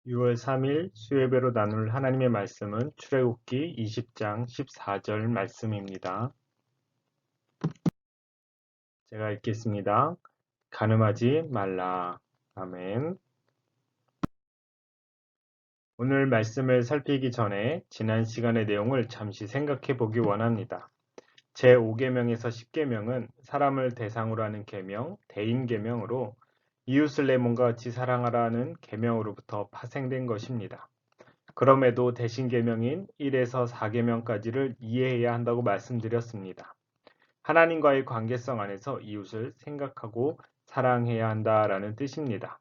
6월 3일 수요예배로 나눌 하나님의 말씀은 출애굽기 20장 14절 말씀입니다. 제가 읽겠습니다. 간음하지 말라. 아멘. 오늘 말씀을 살피기 전에 지난 시간의 내용을 잠시 생각해 보기 원합니다. 제5계명에서 10계명은 사람을 대상으로 하는 계명, 대인계명으로 이웃을 내 몸과 같이 사랑하라는 계명으로부터 파생된 것입니다. 그럼에도 대신계명인 1에서 4계명까지를 이해해야 한다고 말씀드렸습니다. 하나님과의 관계성 안에서 이웃을 생각하고 사랑해야 한다라는 뜻입니다.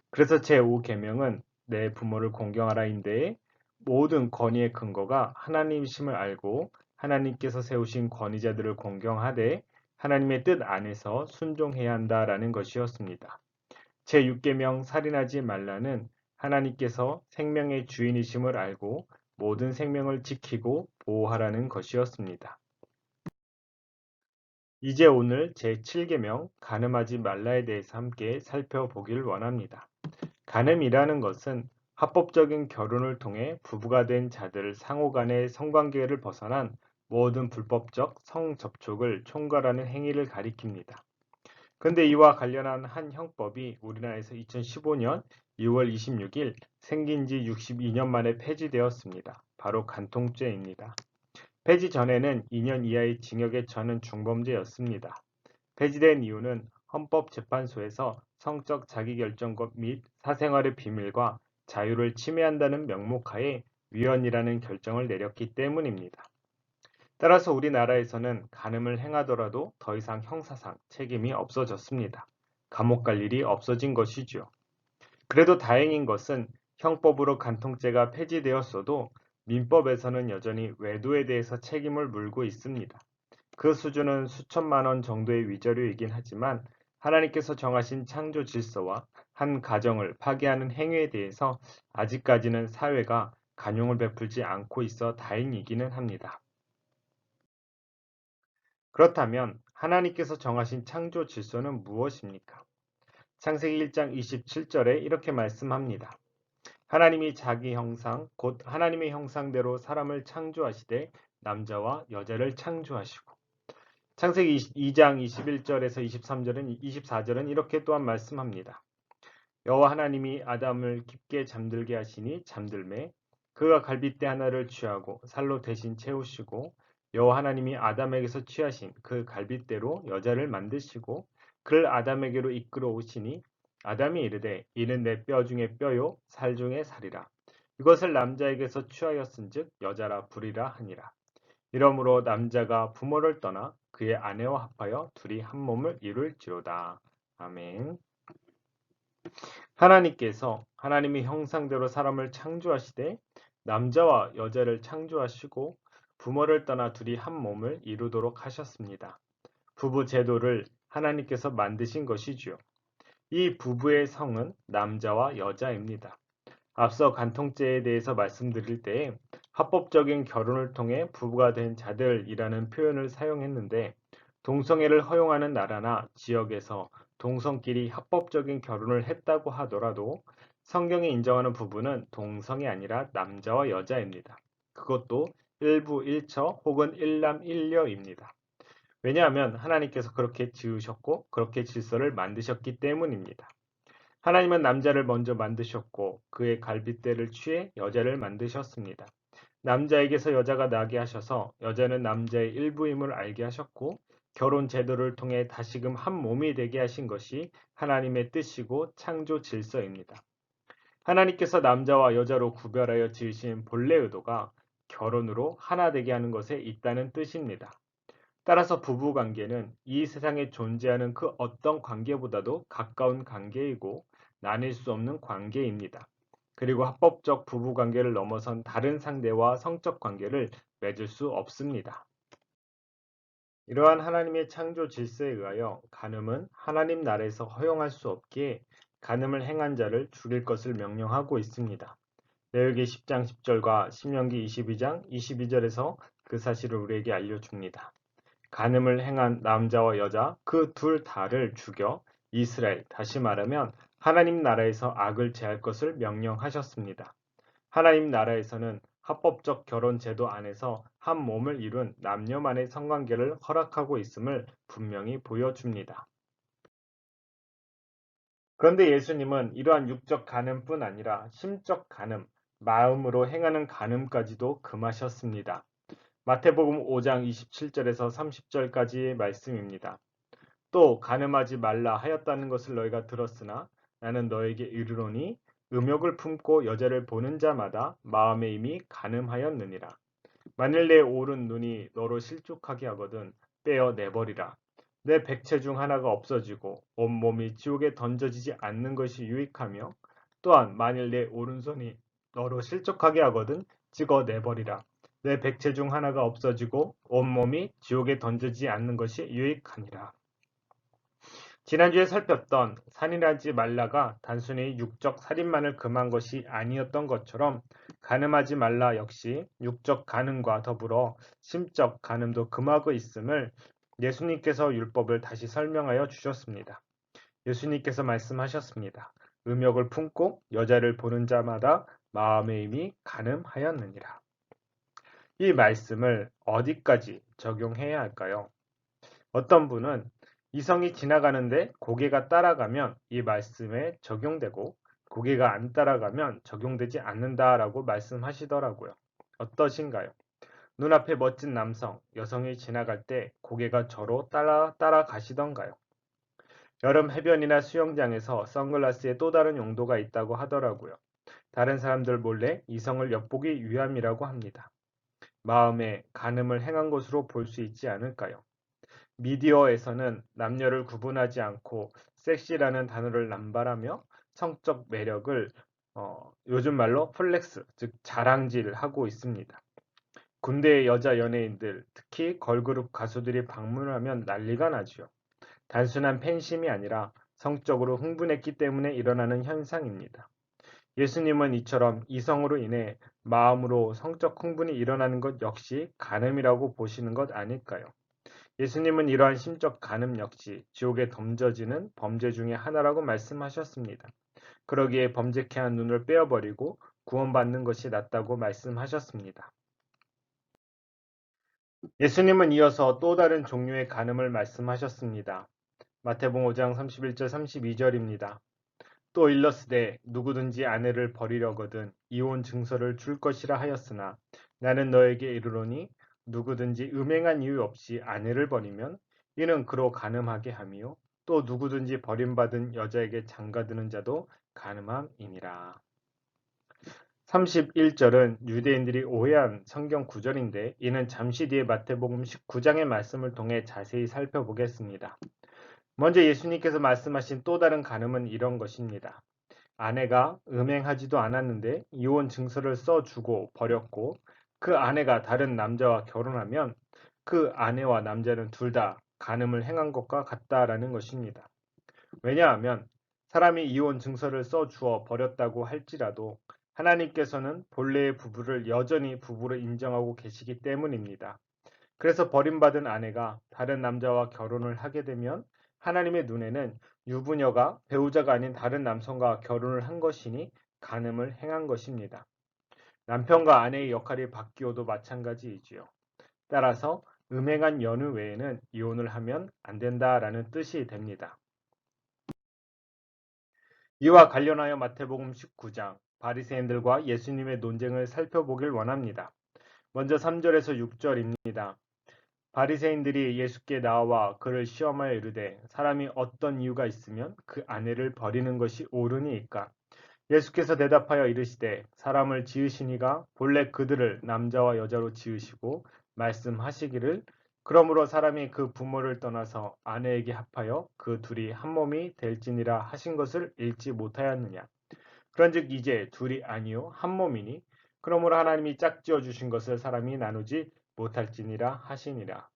그래서 제5계명은 내 부모를 공경하라인데 모든 권위의 근거가 하나님이심을 알고 하나님께서 세우신 권위자들을 공경하되 하나님의 뜻 안에서 순종해야 한다라는 것이었습니다. 제6계명 살인하지 말라는 하나님께서 생명의 주인이심을 알고 모든 생명을 지키고 보호하라는 것이었습니다. 이제 오늘 제7계명 간음하지 말라에 대해서 함께 살펴보길 원합니다. 간음이라는 것은 합법적인 결혼을 통해 부부가 된 자들 상호 간의 성관계를 벗어난 모든 불법적 성접촉을 총괄하는 행위를 가리킵니다. 그런데 이와 관련한 한 형법이 우리나라에서 2015년 6월 26일 생긴 지 62년 만에 폐지되었습니다. 바로 간통죄입니다. 폐지 전에는 2년 이하의 징역에 처하는 중범죄였습니다. 폐지된 이유는 헌법재판소에서 성적 자기결정권 및 사생활의 비밀과 자유를 침해한다는 명목하에 위헌이라는 결정을 내렸기 때문입니다. 따라서 우리나라에서는 간음을 행하더라도 더 이상 형사상 책임이 없어졌습니다. 감옥 갈 일이 없어진 것이죠. 그래도 다행인 것은 형법으로 간통죄가 폐지되었어도 민법에서는 여전히 외도에 대해서 책임을 물고 있습니다. 그 수준은 수천만 원 정도의 위자료이긴 하지만 하나님께서 정하신 창조 질서와 한 가정을 파괴하는 행위에 대해서 아직까지는 사회가 관용을 베풀지 않고 있어 다행이기는 합니다. 그렇다면 하나님께서 정하신 창조 질서는 무엇입니까? 창세기 1장 27절에 이렇게 말씀합니다. 하나님이 자기 형상 곧 하나님의 형상대로 사람을 창조하시되 남자와 여자를 창조하시고 창세기 2장 21절에서 24절은 이렇게 또한 말씀합니다. 여호와 하나님이 아담을 깊게 잠들게 하시니 잠들매 그가 갈빗대 하나를 취하고 살로 대신 채우시고 여호와 하나님이 아담에게서 취하신 그 갈빗대로 여자를 만드시고 그를 아담에게로 이끌어 오시니 아담이 이르되 이는 내 뼈 중에 뼈요 살 중에 살이라 이것을 남자에게서 취하였은즉 여자라 부리라 하니라. 이러므로 남자가 부모를 떠나 그의 아내와 합하여 둘이 한 몸을 이룰지로다. 아멘. 하나님께서 하나님의 형상대로 사람을 창조하시되 남자와 여자를 창조하시고 부모를 떠나 둘이 한 몸을 이루도록 하셨습니다. 부부 제도를 하나님께서 만드신 것이지요. 이 부부의 성은 남자와 여자입니다. 앞서 간통죄에 대해서 말씀드릴 때에 합법적인 결혼을 통해 부부가 된 자들이라는 표현을 사용했는데 동성애를 허용하는 나라나 지역에서 동성끼리 합법적인 결혼을 했다고 하더라도 성경이 인정하는 부부는 동성이 아니라 남자와 여자입니다. 그것도 일부 일처 혹은 일남 일녀입니다. 왜냐하면 하나님께서 그렇게 지으셨고 그렇게 질서를 만드셨기 때문입니다. 하나님은 남자를 먼저 만드셨고 그의 갈빗대를 취해 여자를 만드셨습니다. 남자에게서 여자가 나게 하셔서 여자는 남자의 일부임을 알게 하셨고 결혼 제도를 통해 다시금 한 몸이 되게 하신 것이 하나님의 뜻이고 창조 질서입니다. 하나님께서 남자와 여자로 구별하여 지으신 본래 의도가 결혼으로 하나 되게 하는 것에 있다는 뜻입니다. 따라서 부부 관계는 이 세상에 존재하는 그 어떤 관계보다도 가까운 관계이고 나뉠 수 없는 관계입니다. 그리고 합법적 부부 관계를 넘어선 다른 상대와 성적 관계를 맺을 수 없습니다. 이러한 하나님의 창조 질서에 의하여 간음은 하나님 나라에서 허용할 수 없기에 간음을 행한 자를 죽일 것을 명령하고 있습니다. 레위기 10장 10절과 신명기 22장 22절에서 그 사실을 우리에게 알려줍니다. 간음을 행한 남자와 여자 그 둘 다를 죽여 이스라엘, 다시 말하면 하나님 나라에서 악을 제할 것을 명령하셨습니다. 하나님 나라에서는 합법적 결혼 제도 안에서 한 몸을 이룬 남녀만의 성관계를 허락하고 있음을 분명히 보여줍니다. 그런데 예수님은 이러한 육적 간음뿐 아니라 심적 간음, 마음으로 행하는 간음까지도 금하셨습니다. 마태복음 5장 27절에서 30절까지의 말씀입니다. 또 간음하지 말라 하였다는 것을 너희가 들었으나 나는 너에게 이르노니 음욕을 품고 여자를 보는 자마다 마음에 이미 간음하였느니라. 만일 내 오른 눈이 너로 실족하게 하거든 빼어 내버리라. 내 백체 중 하나가 없어지고 온몸이 지옥에 던져지지 않는 것이 유익하며 또한 만일 내 오른손이 너로 실족하게 하거든 찍어 내버리라. 내 백체 중 하나가 없어지고 온몸이 지옥에 던져지지 않는 것이 유익하니라. 지난주에 살폈던 살인하지 말라가 단순히 육적 살인만을 금한 것이 아니었던 것처럼 간음하지 말라 역시 육적 간음과 더불어 심적 간음도 금하고 있음을 예수님께서 율법을 다시 설명하여 주셨습니다. 예수님께서 말씀하셨습니다. 음욕을 품고 여자를 보는 자마다 마음에 이미 간음하였느니라. 이 말씀을 어디까지 적용해야 할까요? 어떤 분은 이성이 지나가는데 고개가 따라가면 이 말씀에 적용되고 고개가 안 따라가면 적용되지 않는다라고 말씀하시더라고요. 어떠신가요? 눈앞에 멋진 남성, 여성이 지나갈 때 고개가 저로 따라가시던가요? 여름 해변이나 수영장에서 선글라스에 또 다른 용도가 있다고 하더라고요. 다른 사람들 몰래 이성을 엿보기 위함이라고 합니다. 마음에 간음을 행한 것으로 볼 수 있지 않을까요? 미디어에서는 남녀를 구분하지 않고 섹시라는 단어를 남발하며 성적 매력을 요즘 말로 플렉스, 즉 자랑질하고 있습니다. 군대의 여자 연예인들, 특히 걸그룹 가수들이 방문하면 난리가 나죠. 단순한 팬심이 아니라 성적으로 흥분했기 때문에 일어나는 현상입니다. 예수님은 이처럼 이성으로 인해 마음으로 성적 흥분이 일어나는 것 역시 간음이라고 보시는 것 아닐까요? 예수님은 이러한 심적 간음 역시 지옥에 던져지는 범죄 중의 하나라고 말씀하셨습니다. 그러기에 범죄케 한 눈을 빼어버리고 구원받는 것이 낫다고 말씀하셨습니다. 예수님은 이어서 또 다른 종류의 간음을 말씀하셨습니다. 마태복음 5장 31절 32절입니다. 또 일러스되 누구든지 아내를 버리려거든 이혼 증서를 줄 것이라 하였으나 나는 너에게 이르노니 누구든지 음행한 이유 없이 아내를 버리면 이는 그로 간음하게 하며 또 누구든지 버림받은 여자에게 장가드는 자도 간음함이니라. 31절은 유대인들이 오해한 성경 구절인데 이는 잠시 뒤에 마태복음 19장의 말씀을 통해 자세히 살펴보겠습니다. 먼저 예수님께서 말씀하신 또 다른 간음은 이런 것입니다. 아내가 음행하지도 않았는데 이혼 증서를 써주고 버렸고 그 아내가 다른 남자와 결혼하면 그 아내와 남자는 둘 다 간음을 행한 것과 같다라는 것입니다. 왜냐하면 사람이 이혼 증서를 써주어 버렸다고 할지라도 하나님께서는 본래의 부부를 여전히 부부로 인정하고 계시기 때문입니다. 그래서 버림받은 아내가 다른 남자와 결혼을 하게 되면 하나님의 눈에는 유부녀가 배우자가 아닌 다른 남성과 결혼을 한 것이니 간음을 행한 것입니다. 남편과 아내의 역할이 바뀌어도 마찬가지이지요. 따라서 음행한 연우 외에는 이혼을 하면 안 된다라는 뜻이 됩니다. 이와 관련하여 마태복음 19장 바리새인들과 예수님의 논쟁을 살펴보길 원합니다. 먼저 3절에서 6절입니다. 바리새인들이 예수께 나와 그를 시험하여 이르되 사람이 어떤 이유가 있으면 그 아내를 버리는 것이 옳으니이까 예수께서 대답하여 이르시되 사람을 지으신 이가 본래 그들을 남자와 여자로 지으시고 말씀하시기를 그러므로 사람이 그 부모를 떠나서 아내에게 합하여 그 둘이 한 몸이 될지니라 하신 것을 읽지 못하였느냐. 그런즉 이제 둘이 아니요 한 몸이니 그러므로 하나님이 짝지어 주신 것을 사람이 나누지 못할지니라 하시니라.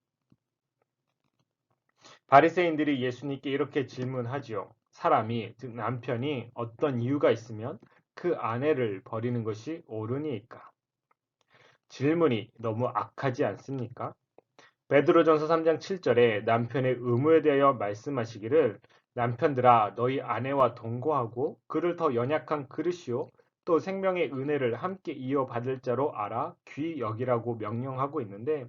바리새인들이 예수님께 이렇게 질문하지요. 사람이 즉 남편이 어떤 이유가 있으면 그 아내를 버리는 것이 옳으니까. 질문이 너무 악하지 않습니까? 베드로전서 3장 7절에 남편의 의무에 대하여 말씀하시기를 남편들아 너희 아내와 동거하고 그를 더 연약한 그릇이요 또 생명의 은혜를 함께 이어받을 자로 알아 귀히 여기라고 명령하고 있는데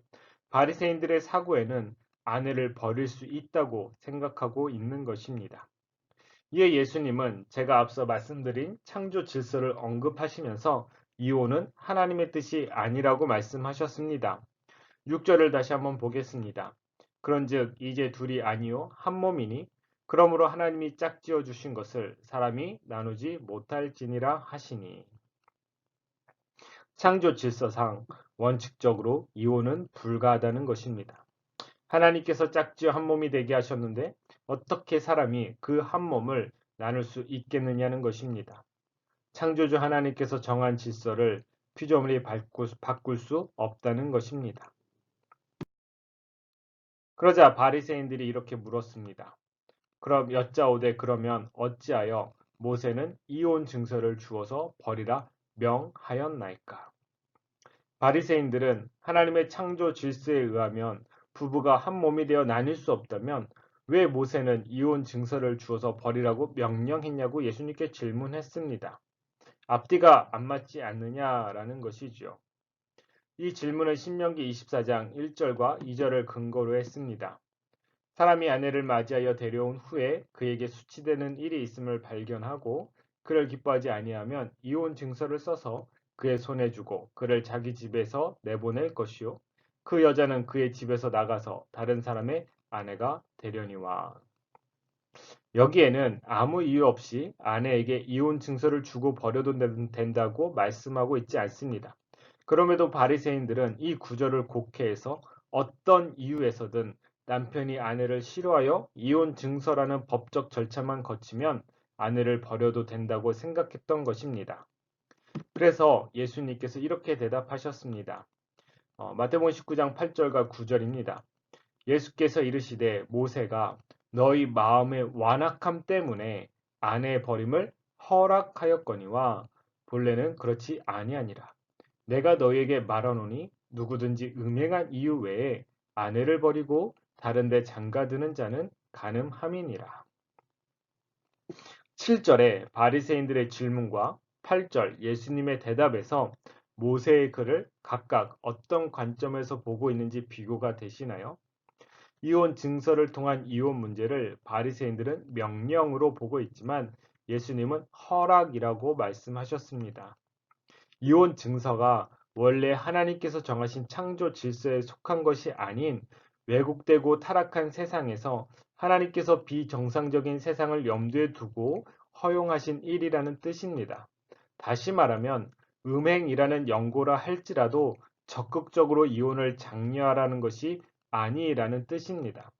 바리새인들의 사고에는 아내를 버릴 수 있다고 생각하고 있는 것입니다. 이에 예수님은 제가 앞서 말씀드린 창조 질서를 언급하시면서 이혼은 하나님의 뜻이 아니라고 말씀하셨습니다. 6절을 다시 한번 보겠습니다. 그런즉 이제 둘이 아니요 한 몸이니 그러므로 하나님이 짝지어 주신 것을 사람이 나누지 못할지니라 하시니. 창조 질서상 원칙적으로 이혼은 불가하다는 것입니다. 하나님께서 짝지어 한 몸이 되게 하셨는데 어떻게 사람이 그 한 몸을 나눌 수 있겠느냐는 것입니다. 창조주 하나님께서 정한 질서를 피조물이 바꿀 수 없다는 것입니다. 그러자 바리새인들이 이렇게 물었습니다. 그럼 여짜오되 그러면 어찌하여 모세는 이혼 증서를 주어서 버리라 명하였나이까? 바리새인들은 하나님의 창조 질서에 의하면 부부가 한 몸이 되어 나뉠 수 없다면 왜 모세는 이혼 증서를 주어서 버리라고 명령했냐고 예수님께 질문했습니다. 앞뒤가 안 맞지 않느냐라는 것이죠. 이 질문은 신명기 24장 1절과 2절을 근거로 했습니다. 사람이 아내를 맞이하여 데려온 후에 그에게 수치되는 일이 있음을 발견하고 그를 기뻐하지 아니하면 이혼 증서를 써서 그의 손에 주고 그를 자기 집에서 내보낼 것이요 그 여자는 그의 집에서 나가서 다른 사람의 아내가 되려니와. 여기에는 아무 이유 없이 아내에게 이혼 증서를 주고 버려도 된다고 말씀하고 있지 않습니다. 그럼에도 바리새인들은 이 구절을 곡해해서 어떤 이유에서든 남편이 아내를 싫어하여 이혼 증서라는 법적 절차만 거치면 아내를 버려도 된다고 생각했던 것입니다. 그래서 예수님께서 이렇게 대답하셨습니다. 마태복음 19장 8절과 9절입니다. 예수께서 이르시되 모세가 너희 마음의 완악함 때문에 아내 버림을 허락하였거니와 본래는 그렇지 아니하니라. 내가 너희에게 말하노니 누구든지 음행한 이유 외에 아내를 버리고 다른 데 장가드는 자는 간음함이니라. 7절에 바리새인들의 질문과 8절 예수님의 대답에서 모세의 글을 각각 어떤 관점에서 보고 있는지 비교가 되시나요? 이혼 증서를 통한 이혼 문제를 바리새인들은 명령으로 보고 있지만 예수님은 허락이라고 말씀하셨습니다. 이혼 증서가 원래 하나님께서 정하신 창조 질서에 속한 것이 아닌 왜곡되고 타락한 세상에서 하나님께서 비정상적인 세상을 염두에 두고 허용하신 일이라는 뜻입니다. 다시 말하면 음행이라는 연고라 할지라도 적극적으로 이혼을 장려하라는 것이 아니라는 뜻입니다.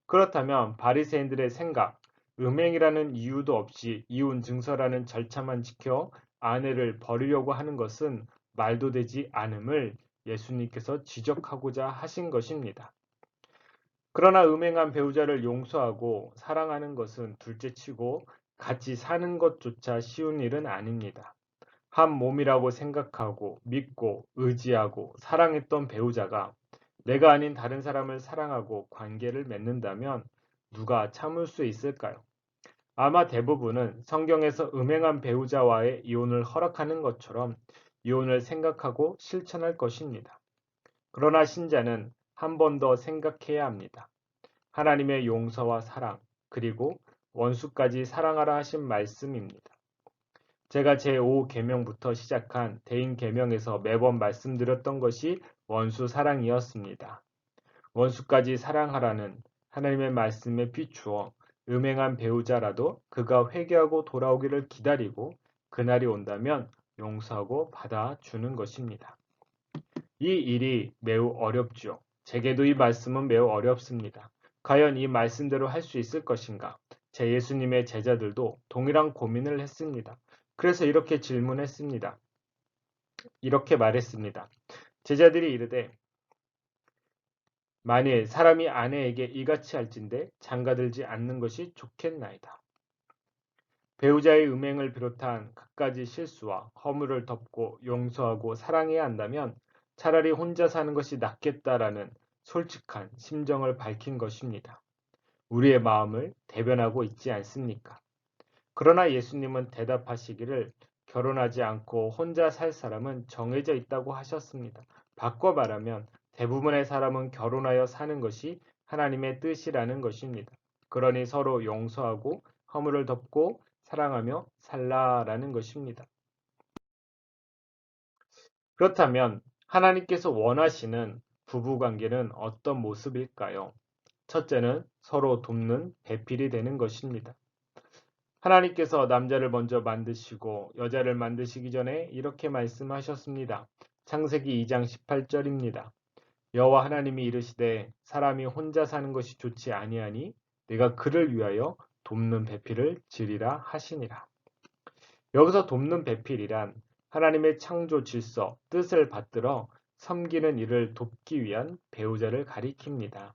그렇다면 바리새인들의 생각, 음행이라는 이유도 없이 이혼 증서라는 절차만 지켜 아내를 버리려고 하는 것은 말도 되지 않음을 예수님께서 지적하고자 하신 것입니다. 그러나 음행한 배우자를 용서하고 사랑하는 것은 둘째치고 같이 사는 것조차 쉬운 일은 아닙니다. 한 몸이라고 생각하고 믿고 의지하고 사랑했던 배우자가 내가 아닌 다른 사람을 사랑하고 관계를 맺는다면 누가 참을 수 있을까요? 아마 대부분은 성경에서 음행한 배우자와의 이혼을 허락하는 것처럼 이혼을 생각하고 실천할 것입니다. 그러나 신자는 한 번 더 생각해야 합니다. 하나님의 용서와 사랑, 그리고 원수까지 사랑하라 하신 말씀입니다. 제가 제5계명부터 시작한 대인계명에서 매번 말씀드렸던 것이 원수 사랑이었습니다. 원수까지 사랑하라는 하나님의 말씀에 비추어 음행한 배우자라도 그가 회개하고 돌아오기를 기다리고 그날이 온다면 용서하고 받아주는 것입니다. 이 일이 매우 어렵죠. 제게도 이 말씀은 매우 어렵습니다. 과연 이 말씀대로 할 수 있을 것인가? 제 예수님의 제자들도 동일한 고민을 했습니다. 그래서 이렇게 질문했습니다. 이렇게 말했습니다. 제자들이 이르되 만일 사람이 아내에게 이같이 할진대 장가들지 않는 것이 좋겠나이다. 배우자의 음행을 비롯한 갖가지 실수와 허물을 덮고 용서하고 사랑해야 한다면 차라리 혼자 사는 것이 낫겠다라는 솔직한 심정을 밝힌 것입니다. 우리의 마음을 대변하고 있지 않습니까? 그러나 예수님은 대답하시기를 결혼하지 않고 혼자 살 사람은 정해져 있다고 하셨습니다. 바꿔 말하면 대부분의 사람은 결혼하여 사는 것이 하나님의 뜻이라는 것입니다. 그러니 서로 용서하고 허물을 덮고 사랑하며 살라라는 것입니다. 그렇다면 하나님께서 원하시는 부부관계는 어떤 모습일까요? 첫째는 서로 돕는 배필이 되는 것입니다. 하나님께서 남자를 먼저 만드시고 여자를 만드시기 전에 이렇게 말씀하셨습니다. 창세기 2장 18절입니다. 여호와 하나님이 이르시되 사람이 혼자 사는 것이 좋지 아니하니 내가 그를 위하여 돕는 배필을 지리라 하시니라. 여기서 돕는 배필이란 하나님의 창조 질서, 뜻을 받들어 섬기는 일을 돕기 위한 배우자를 가리킵니다.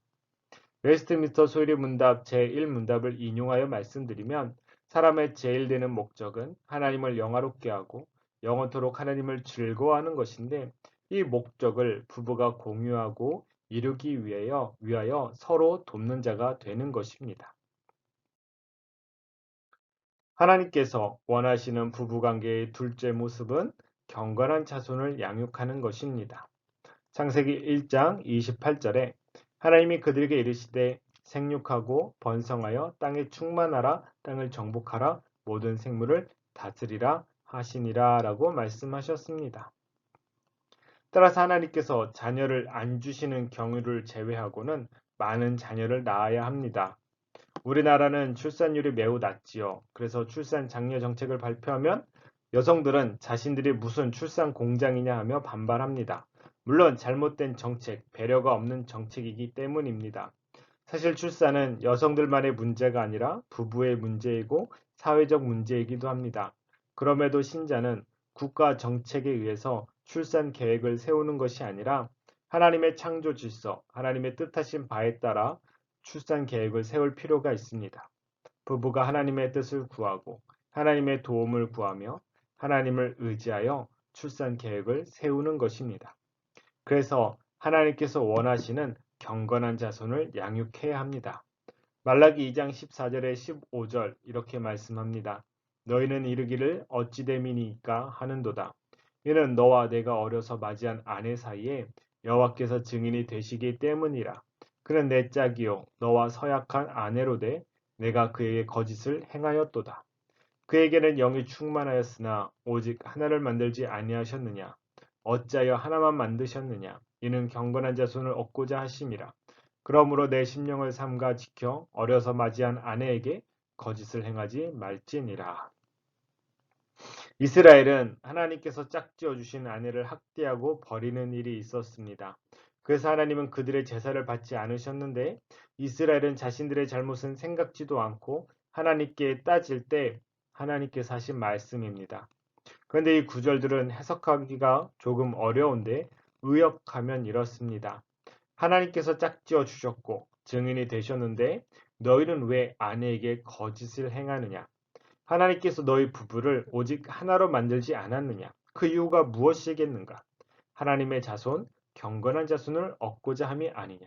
웨스트민스터 소유리 문답 제1문답을 인용하여 말씀드리면 사람의 제일 되는 목적은 하나님을 영화롭게 하고 영원토록 하나님을 즐거워하는 것인데 이 목적을 부부가 공유하고 이루기 위하여 서로 돕는 자가 되는 것입니다. 하나님께서 원하시는 부부관계의 둘째 모습은 경건한 자손을 양육하는 것입니다. 창세기 1장 28절에 하나님이 그들에게 이르시되 생육하고 번성하여 땅에 충만하라 땅을 정복하라 모든 생물을 다스리라 하시니라 라고 말씀하셨습니다. 따라서 하나님께서 자녀를 안 주시는 경우를 제외하고는 많은 자녀를 낳아야 합니다. 우리나라는 출산율이 매우 낮지요. 그래서 출산 장려 정책을 발표하면 여성들은 자신들이 무슨 출산 공장이냐 하며 반발합니다. 물론 잘못된 정책, 배려가 없는 정책이기 때문입니다. 사실 출산은 여성들만의 문제가 아니라 부부의 문제이고 사회적 문제이기도 합니다. 그럼에도 신자는 국가 정책에 의해서 출산 계획을 세우는 것이 아니라 하나님의 창조 질서, 하나님의 뜻하신 바에 따라 출산 계획을 세울 필요가 있습니다. 부부가 하나님의 뜻을 구하고 하나님의 도움을 구하며 하나님을 의지하여 출산 계획을 세우는 것입니다. 그래서 하나님께서 원하시는 경건한 자손을 양육해야 합니다. 말라기 2장 14절에 15절 이렇게 말씀합니다. 너희는 이르기를 어찌 됨이니까 하는도다. 이는 너와 내가 어려서 맞이한 아내 사이에 여호와께서 증인이 되시기 때문이라. 그는 내 짝이요 너와 서약한 아내로 돼 내가 그에게 거짓을 행하였도다. 그에게는 영이 충만하였으나 오직 하나를 만들지 아니하셨느냐. 어찌하여 하나만 만드셨느냐. 이는 경건한 자손을 얻고자 하심이라. 그러므로 내 심령을 삼가 지켜 어려서 맞이한 아내에게 거짓을 행하지 말지니라. 이스라엘은 하나님께서 짝지어 주신 아내를 학대하고 버리는 일이 있었습니다. 그래서 하나님은 그들의 제사를 받지 않으셨는데 이스라엘은 자신들의 잘못은 생각지도 않고 하나님께 따질 때 하나님께서 하신 말씀입니다. 그런데 이 구절들은 해석하기가 조금 어려운데 의역하면 이렇습니다. 하나님께서 짝지어 주셨고 증인이 되셨는데 너희는 왜 아내에게 거짓을 행하느냐? 하나님께서 너희 부부를 오직 하나로 만들지 않았느냐? 그 이유가 무엇이겠는가? 하나님의 자손, 경건한 자손을 얻고자 함이 아니냐?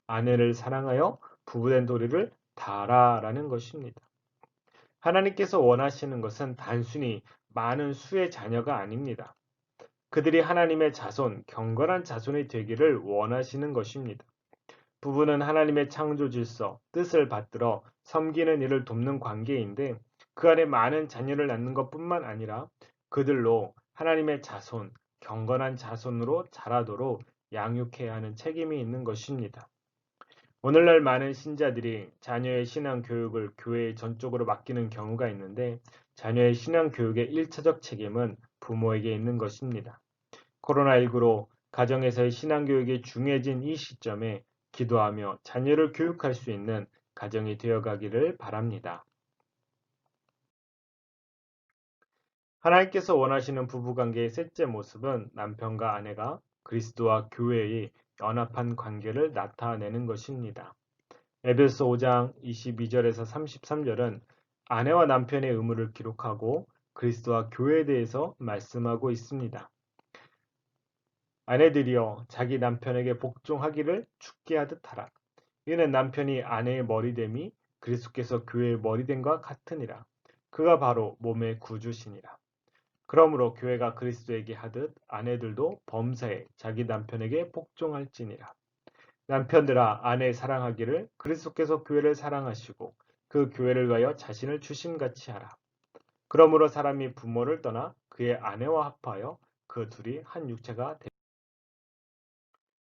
아내를 사랑하여 부부된 도리를 다하라라는 것입니다. 하나님께서 원하시는 것은 단순히 많은 수의 자녀가 아닙니다. 그들이 하나님의 자손, 경건한 자손이 되기를 원하시는 것입니다. 부부는 하나님의 창조 질서, 뜻을 받들어 섬기는 일을 돕는 관계인데 그 안에 많은 자녀를 낳는 것뿐만 아니라 그들로 하나님의 자손, 경건한 자손으로 자라도록 양육해야 하는 책임이 있는 것입니다. 오늘날 많은 신자들이 자녀의 신앙 교육을 교회에 전적으로 맡기는 경우가 있는데 자녀의 신앙 교육의 1차적 책임은 부모에게 있는 것입니다. 코로나19로 가정에서의 신앙 교육이 중요해진 이 시점에 기도하며 자녀를 교육할 수 있는 가정이 되어가기를 바랍니다. 하나님께서 원하시는 부부관계의 셋째 모습은 남편과 아내가 그리스도와 교회의 연합한 관계를 나타내는 것입니다. 에베소 5장 22절에서 33절은 아내와 남편의 의무를 기록하고 그리스도와 교회에 대해서 말씀하고 있습니다. 아내들이여 자기 남편에게 복종하기를 죽게 하듯 하라. 이는 남편이 아내의 머리됨이 그리스도께서 교회의 머리됨과 같으니라. 그가 바로 몸의 구주시니라. 그러므로 교회가 그리스도에게 하듯 아내들도 범사에 자기 남편에게 복종할지니라. 남편들아 아내 사랑하기를 그리스도께서 교회를 사랑하시고 그 교회를 위하여 자신을 주심같이 하라. 그러므로 사람이 부모를 떠나 그의 아내와 합하여 그 둘이 한 육체가 되리라.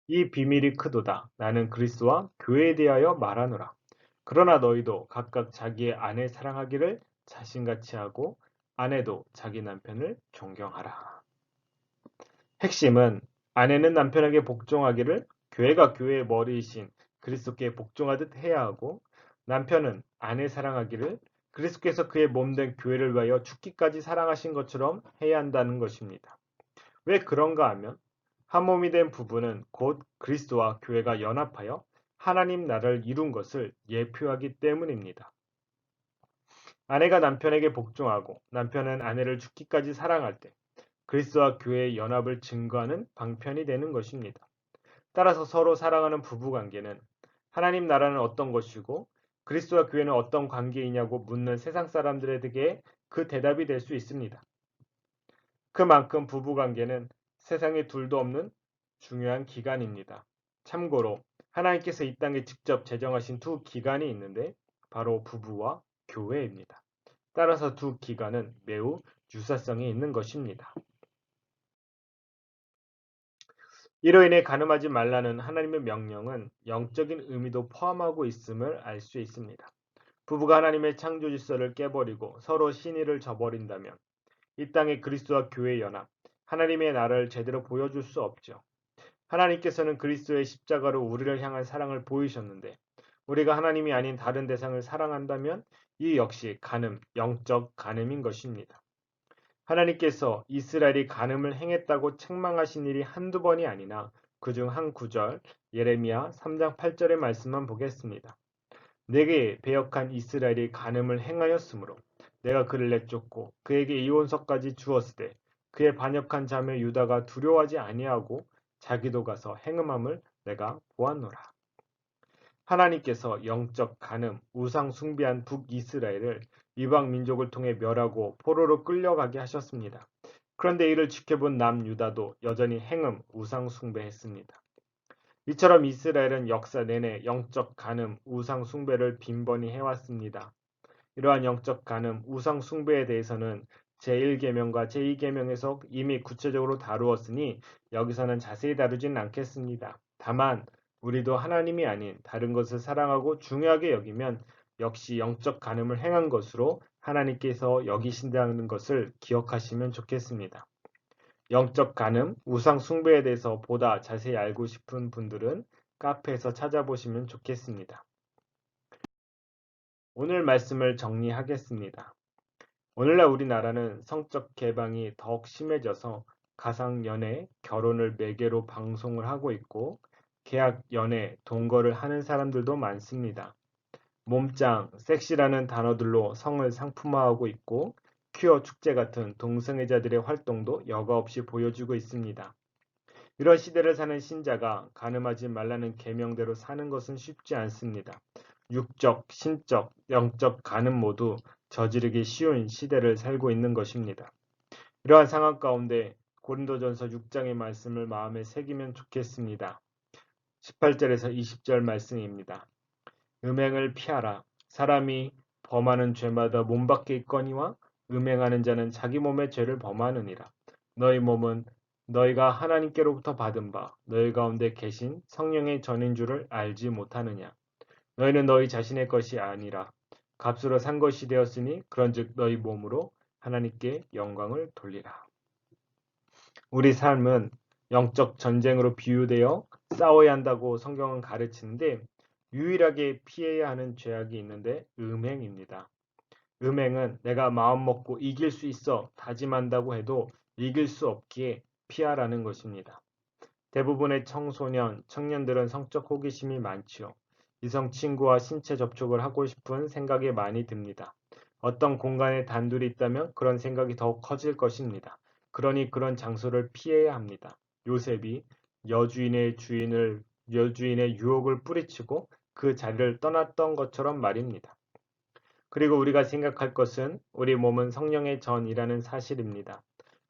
이 비밀이 크도다. 나는 그리스도와 교회에 대하여 말하노라. 그러나 너희도 각각 자기의 아내 사랑하기를 자신같이 하고 아내도 자기 남편을 존경하라. 핵심은 아내는 남편에게 복종하기를 교회가 교회의 머리이신 그리스도께 복종하듯 해야 하고 남편은 아내 사랑하기를 그리스도께서 그의 몸된 교회를 위하여 죽기까지 사랑하신 것처럼 해야 한다는 것입니다. 왜 그런가 하면 한 몸이 된 부부는 곧 그리스도와 교회가 연합하여 하나님 나라를 이룬 것을 예표하기 때문입니다. 아내가 남편에게 복종하고 남편은 아내를 죽기까지 사랑할 때 그리스도와 교회의 연합을 증거하는 방편이 되는 것입니다. 따라서 서로 사랑하는 부부관계는 하나님 나라는 어떤 것이고 그리스도와 교회는 어떤 관계이냐고 묻는 세상 사람들에게 그 대답이 될 수 있습니다. 그만큼 부부관계는 세상에 둘도 없는 중요한 기관입니다. 참고로 하나님께서 이 땅에 직접 제정하신 두 기관이 있는데 바로 부부와 교회입니다. 따라서 두 기관은 매우 유사성이 있는 것입니다. 이로 인해 간음하지 말라는 하나님의 명령은 영적인 의미도 포함하고 있음을 알 수 있습니다. 부부가 하나님의 창조 질서를 깨버리고 서로 신의를 저버린다면 이 땅의 그리스도와 교회의 연합, 하나님의 나라를 제대로 보여줄 수 없죠. 하나님께서는 그리스도의 십자가로 우리를 향한 사랑을 보이셨는데 우리가 하나님이 아닌 다른 대상을 사랑한다면 이 역시 간음, 영적 간음인 것입니다. 하나님께서 이스라엘이 간음을 행했다고 책망하신 일이 한두 번이 아니나 그중 한 구절 예레미야 3장 8절의 말씀만 보겠습니다. 내게 배역한 이스라엘이 간음을 행하였으므로 내가 그를 내쫓고 그에게 이혼서까지 주었으되 그의 반역한 자매 유다가 두려워하지 아니하고 자기도 가서 행음함을 내가 보았노라. 하나님께서 영적 간음, 우상 숭배한 북이스라엘을 이방 민족을 통해 멸하고 포로로 끌려가게 하셨습니다. 그런데 이를 지켜본 남유다도 여전히 행음, 우상 숭배했습니다. 이처럼 이스라엘은 역사 내내 영적 간음, 우상 숭배를 빈번히 해왔습니다. 이러한 영적 간음, 우상 숭배에 대해서는 제1계명과 제2계명에서 이미 구체적으로 다루었으니 여기서는 자세히 다루진 않겠습니다. 다만 우리도 하나님이 아닌 다른 것을 사랑하고 중요하게 여기면 역시 영적 간음을 행한 것으로 하나님께서 여기신다는 것을 기억하시면 좋겠습니다. 영적 간음, 우상 숭배에 대해서 보다 자세히 알고 싶은 분들은 카페에서 찾아보시면 좋겠습니다. 오늘 말씀을 정리하겠습니다. 오늘날 우리나라는 성적 개방이 더욱 심해져서 가상 연애, 결혼을 매개로 방송을 하고 있고 계약 연애, 동거를 하는 사람들도 많습니다. 몸짱, 섹시라는 단어들로 성을 상품화하고 있고 퀴어 축제 같은 동성애자들의 활동도 여과 없이 보여주고 있습니다. 이런 시대를 사는 신자가 간음하지 말라는 계명대로 사는 것은 쉽지 않습니다. 육적, 신적, 영적 간음 모두 저지르기 쉬운 시대를 살고 있는 것입니다. 이러한 상황 가운데 고린도전서 6장의 말씀을 마음에 새기면 좋겠습니다. 18절에서 20절 말씀입니다. 음행을 피하라. 사람이 범하는 죄마다 몸밖에 있거니와 음행하는 자는 자기 몸의 죄를 범하느니라. 너희 몸은 너희가 하나님께로부터 받은 바 너희 가운데 계신 성령의 전인 줄을 알지 못하느냐. 너희는 너희 자신의 것이 아니라 값으로 산 것이 되었으니 그런즉 너희 몸으로 하나님께 영광을 돌리라. 우리 삶은 영적 전쟁으로 비유되어 싸워야 한다고 성경은 가르치는데 유일하게 피해야 하는 죄악이 있는데 음행입니다. 음행은 내가 마음먹고 이길 수 있어 다짐한다고 해도 이길 수 없기에 피하라는 것입니다. 대부분의 청소년, 청년들은 성적 호기심이 많지요. 이성 친구와 신체 접촉을 하고 싶은 생각이 많이 듭니다. 어떤 공간에 단둘이 있다면 그런 생각이 더욱 커질 것입니다. 그러니 그런 장소를 피해야 합니다. 요셉이 여주인의 유혹을 뿌리치고 그 자리를 떠났던 것처럼 말입니다. 그리고 우리가 생각할 것은 우리 몸은 성령의 전이라는 사실입니다.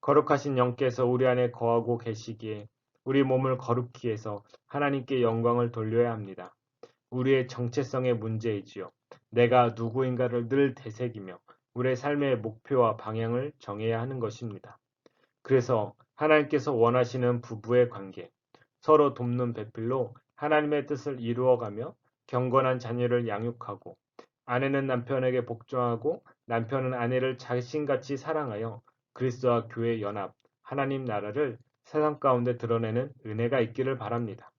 거룩하신 영께서 우리 안에 거하고 계시기에 우리 몸을 거룩히 해서 하나님께 영광을 돌려야 합니다. 우리의 정체성의 문제이지요. 내가 누구인가를 늘 되새기며 우리의 삶의 목표와 방향을 정해야 하는 것입니다. 그래서 하나님께서 원하시는 부부의 관계, 서로 돕는 배필로 하나님의 뜻을 이루어가며 경건한 자녀를 양육하고 아내는 남편에게 복종하고 남편은 아내를 자신같이 사랑하여 그리스도와 교회의 연합, 하나님 나라를 세상 가운데 드러내는 은혜가 있기를 바랍니다.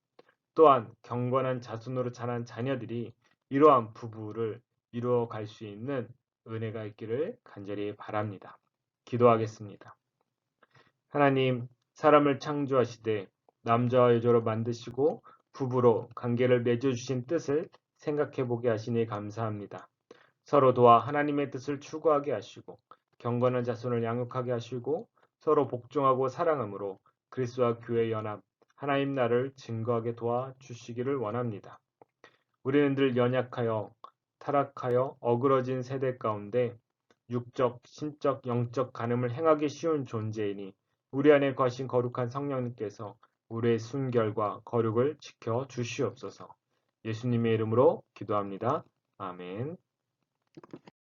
또한 경건한 자손으로 자란 자녀들이 이러한 부부를 이루어 갈 수 있는 은혜가 있기를 간절히 바랍니다. 기도하겠습니다. 하나님, 사람을 창조하시되 남자와 여자로 만드시고 부부로 관계를 맺어주신 뜻을 생각해 보게 하시니 감사합니다. 서로 도와 하나님의 뜻을 추구하게 하시고 경건한 자손을 양육하게 하시고 서로 복종하고 사랑함으로 그리스도와 교회의 연합, 하나님 나라를 증거하게 도와주시기를 원합니다. 우리는 늘 연약하여 타락하여 어그러진 세대 가운데 육적, 신적, 영적 간음을 행하기 쉬운 존재이니 우리 안에 거하신 거룩한 성령님께서 우리의 순결과 거룩을 지켜 주시옵소서. 예수님의 이름으로 기도합니다. 아멘.